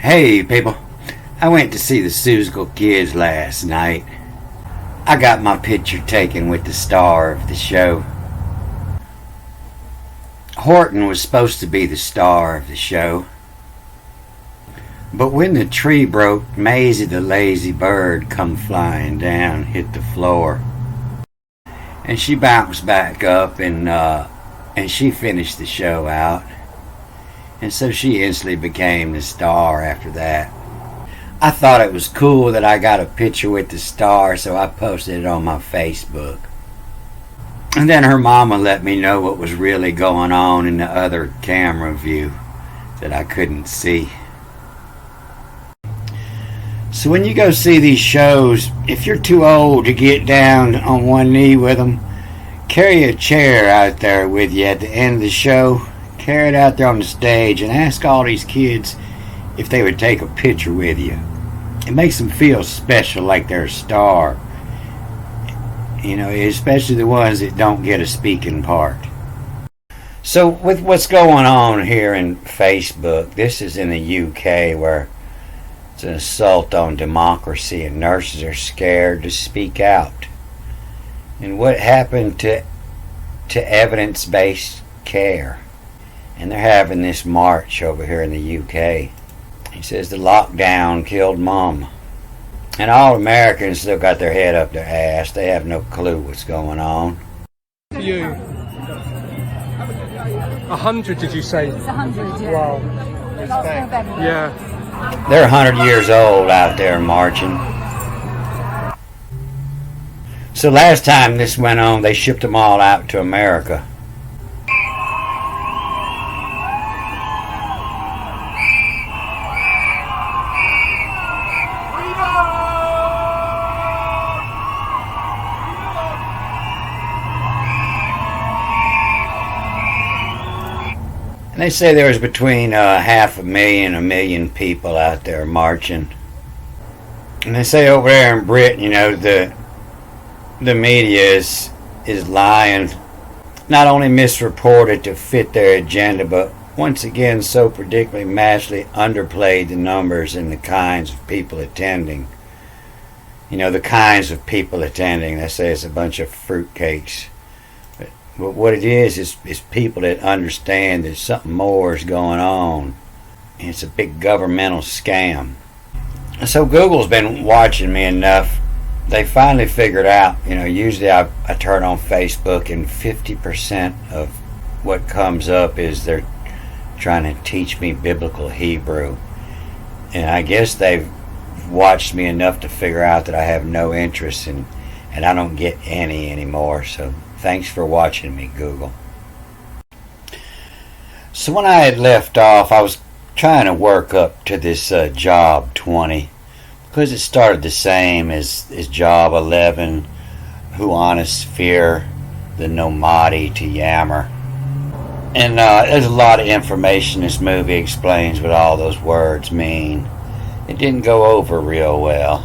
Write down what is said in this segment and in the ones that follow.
Hey people, I went to see the Seussical kids last night. I got my picture taken with the star of the show. Horton was supposed to be the star of the show. But when the tree broke, Mayzie the lazy bird come flying down, hit the floor. And she bounced back up and she finished the show out. And so she instantly became the star after that. I thought it was cool that I got a picture with the star, so I posted it on my Facebook. And then her mama let me know what was really going on in the other camera view that I couldn't see. So when you go see these shows, if you're too old to get down on one knee with them, carry a chair out there with you at the end of the show. Carry it out there on the stage and ask all these kids if they would take a picture with you. It makes them feel special, like they're a star. You know, especially the ones that don't get a speaking part. So with what's going on here in Facebook, this is in the UK where it's an assault on democracy and nurses are scared to speak out. And what happened to evidence-based care? And they're having this march over here in the UK. He says the lockdown killed Mom. And all Americans still got their head up their ass. They have no clue what's going on. You? 100, did you say? It's 100, yeah. Wow. Yeah. They're 100 years old out there marching. So last time this went on, they shipped them all out to America. And they say there was between 500,000 and 1 million people out there marching. And they say over there in Britain, you know, the media is lying. Not only misreported to fit their agenda, but once again so predictably massively underplayed the numbers and the kinds of people attending. You know, the kinds of people attending. They say it's a bunch of fruitcakes. But what it is people that understand that something more is going on. And it's a big governmental scam. So Google's been watching me enough. They finally figured out, you know, usually I turn on Facebook and 50% of what comes up is they're trying to teach me biblical Hebrew. And I guess they've watched me enough to figure out that I have no interest in, and I don't get any anymore. So thanks for watching me, Google. So when I had left off, I was trying to work up to this job 20 because it started the same as job 11, Ionosphere, the Nomadi to Yammer. And there's a lot of information this movie explains what all those words mean. It didn't go over real well.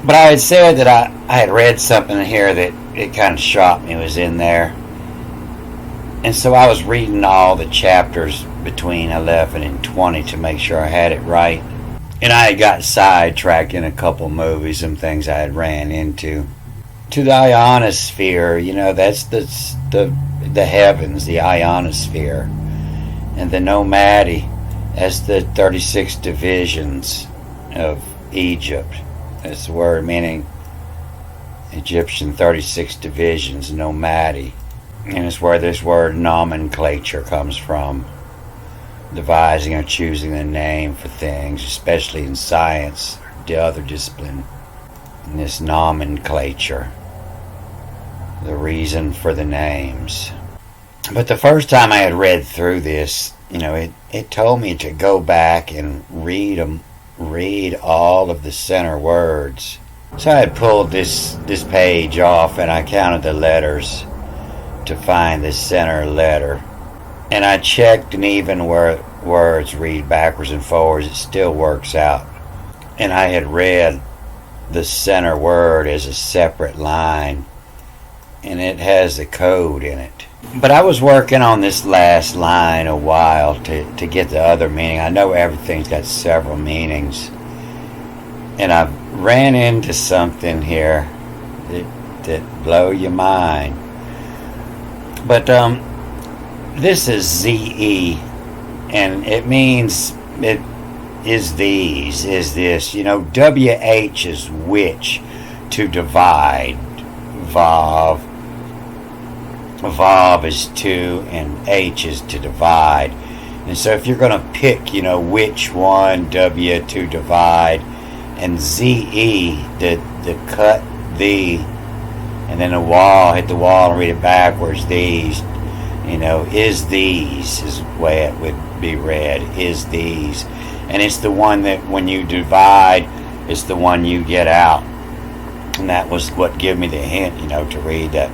But I had said that I had read something here that it kind of shocked me was in there. And so I was reading all the chapters between 11 and 20 to make sure I had it right. And I had got sidetracked in a couple movies and things I had ran into. To the Ionosphere, you know, that's the heavens, the Ionosphere. And the Nomadi, that's the 36 divisions of Egypt. That's the word meaning Egyptian 36 divisions, Nomadi. And it's where this word nomenclature comes from. Devising or choosing the name for things, especially in science or the other discipline. And this nomenclature. The reason for the names. But the first time I had read through this, you know, it told me to go back and read all of the center words. So I had pulled this page off and I counted the letters to find the center letter. And I checked, and even where words read backwards and forwards, it still works out. And I had read the center word as a separate line, and it has the code in it. But I was working on this last line a while to get the other meaning. I know everything's got several meanings. And I ran into something here that blow your mind. But this is ZE, and it means it is these, is this. WH is which, to divide. Vav. Vav is to, and H is to divide. And so if you're going to pick, which one, W to divide, and ZE, the cut the, and then hit the wall and read it backwards, these, is these, is the way it would be read, is these. And it's the one that when you divide, it's the one you get out. And that was what gave me the hint, to read that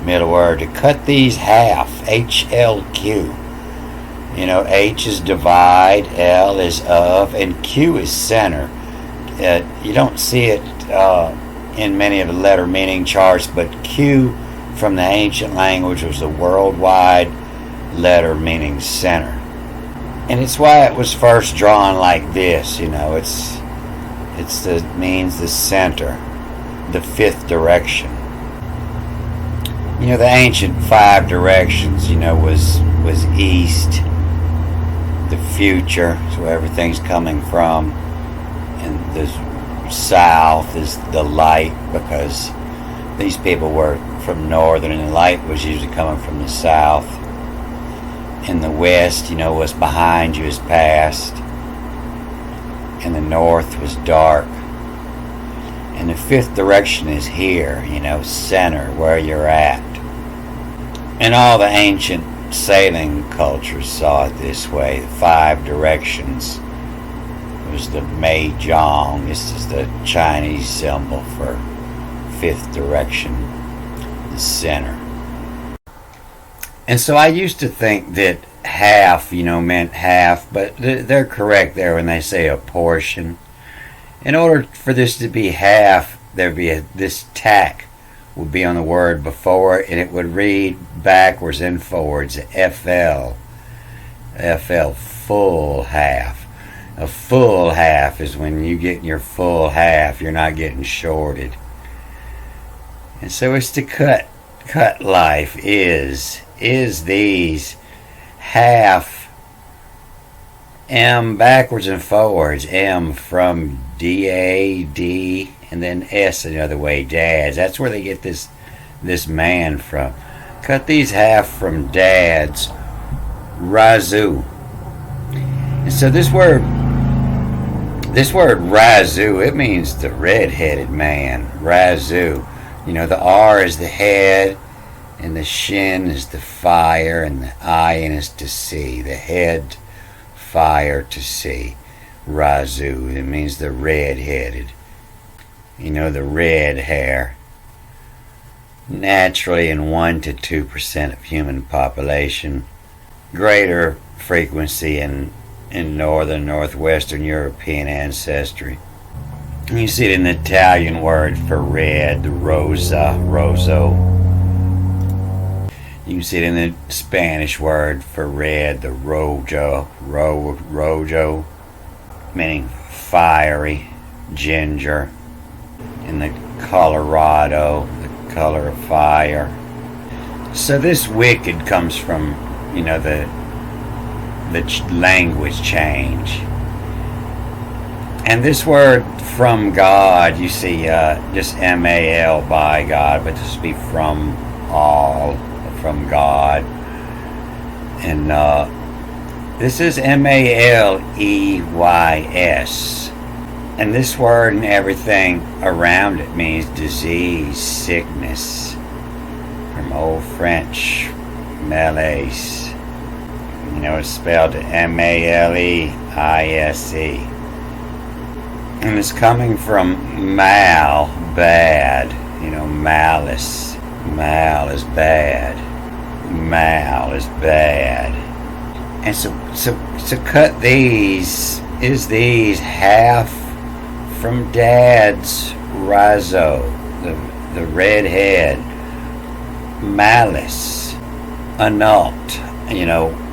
middle word. To cut these half, HLQ. H is divide, L is of, and Q is center. You don't see it in many of the letter meaning charts, but Q from the ancient language was the worldwide letter meaning center. And it's why it was first drawn like this, means the center, the fifth direction. The ancient five directions, was east, the future, so where everything's coming from, and the south is the light, because these people were from northern and the light was usually coming from the south. In the west, what's behind you is past, and the north was dark, and the fifth direction is here, center, where you're at. And all the ancient sailing cultures saw it this way. The five directions was the Meizhong. This is the Chinese symbol for fifth direction, the center. And so I used to think that half, meant half, but they're correct there when they say a portion. In order for this to be half, there'd be this tack would be on the word before it, and it would read backwards and forwards, FL. FL, full half. A full half is when you get your full half, you're not getting shorted. And so it's to cut life is these half, M backwards and forwards, M from DAD, and then S another way, dads. That's where they get this man from. Cut these half from dads, Razu. And so this word Razu, it means the red-headed man, Razu. The R is the head, and the shin is the fire, and the ayin is to see. The head, fire, to see. Razu, it means the red-headed. The red hair. Naturally in 1 to 2% of human population. Greater frequency in northern, northwestern European ancestry. You see it in the Italian word for red, the rosa, roso. You can see it in the Spanish word for red, the rojo, rojo, meaning fiery, ginger. In the Colorado, the color of fire. So this wicked comes from, the language change. And this word from God, you see just M-A-L, by God, but this would be from all, from God. And this is M-A-L-E-Y-S. And this word and everything around it means disease, sickness. From Old French, malaise. It's spelled M-A-L-E-I-S-E. And it's coming from mal, bad. Malice. Mal is bad. Mal is bad. And so cut these, is these half from Dad's Razo, the red head, malice, annulled.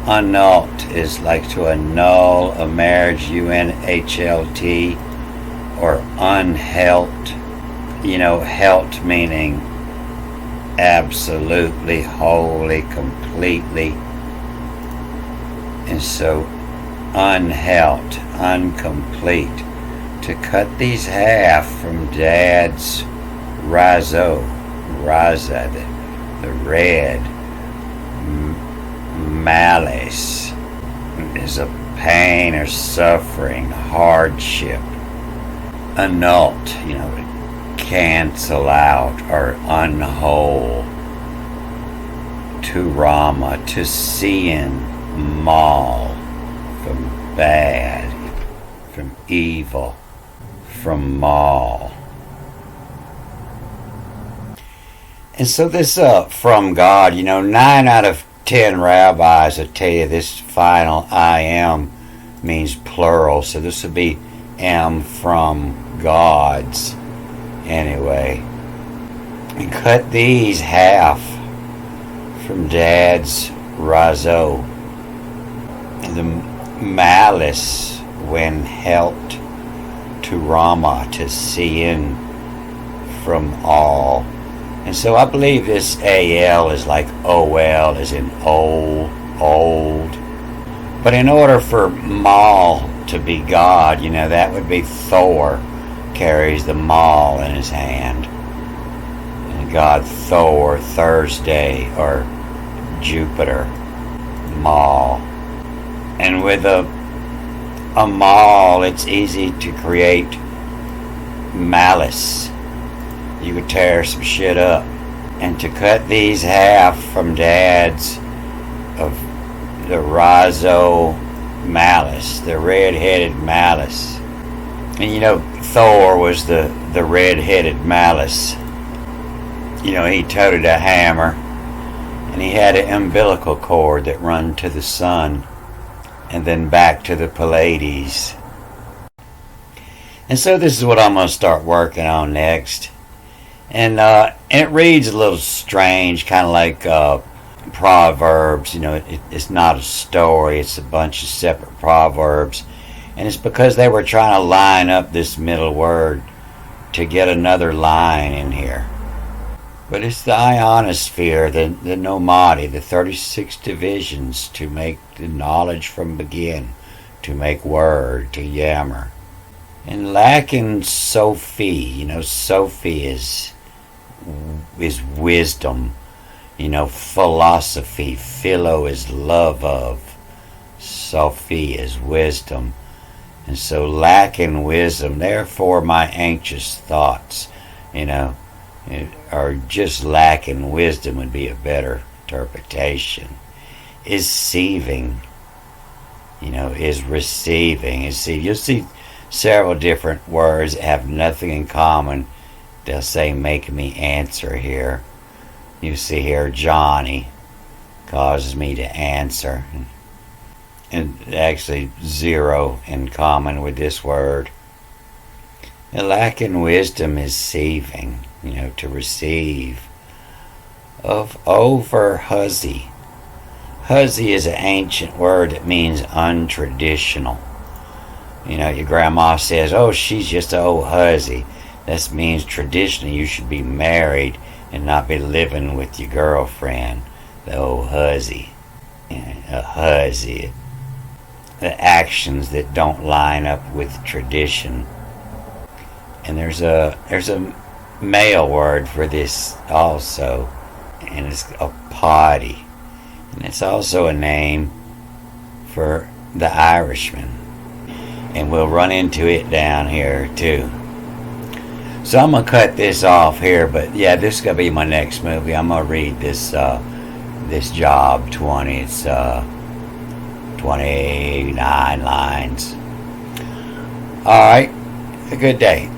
Annulled is like to annul a marriage, UNHLT, or unhelt. Helt meaning absolutely, wholly, completely. And so, unhelt, incomplete. To cut these half from Dad's raza, the red malice is a pain or suffering, hardship. Annulled, cancel out or unwhole. To Rama, to sin, mal, from bad, from evil, from mal. And so this from God, 9 out of 10 rabbis will tell you this final I am means plural, so this would be am from gods anyway. And cut these half from Dad's razo. The malice when helped to Rama, to sin from all. And so I believe this AL is like OL, as in old. But in order for Mal to be God, that would be Thor carries the maul in his hand. And God Thor, Thursday, or Jupiter, maul. And with a maul, it's easy to create malice. You could tear some shit up. And to cut these half from Dad's of the Razo malice, the red-headed malice. And Thor was the red-headed malice. He toted a hammer, and he had an umbilical cord that run to the sun and then back to the Pleiades. And so this is what I'm going to start working on next. And it reads a little strange, kind of like Proverbs. It's not a story, it's a bunch of separate Proverbs. And it's because they were trying to line up this middle word to get another line in here. But it's the Ionosphere, the Nomadi, the 36 divisions to make the knowledge from begin, to make word, to yammer. And lacking Sophie, Sophie is wisdom, philosophy. Philo is love of. Sophie is wisdom. And so lacking wisdom, therefore my anxious thoughts, or just lacking wisdom would be a better interpretation. Is sieving, is receiving. You'll see several different words that have nothing in common. They'll say, make me answer here. You see here, Johnny causes me to answer. And actually zero in common with this word. And lacking wisdom is sieving, to receive. Of over huzzy. Huzzy is an ancient word that means untraditional. Your grandma says, oh, she's just an old huzzy. This means traditionally you should be married and not be living with your girlfriend, the old huzzy. A huzzy. The actions that don't line up with tradition. And there's a male word for this also, and it's a potty. And it's also a name for the Irishman. And we'll run into it down here too. So I'm going to cut this off here, but yeah, this is going to be my next movie. I'm going to read this Job 20. It's 29 lines. Alright, a good day.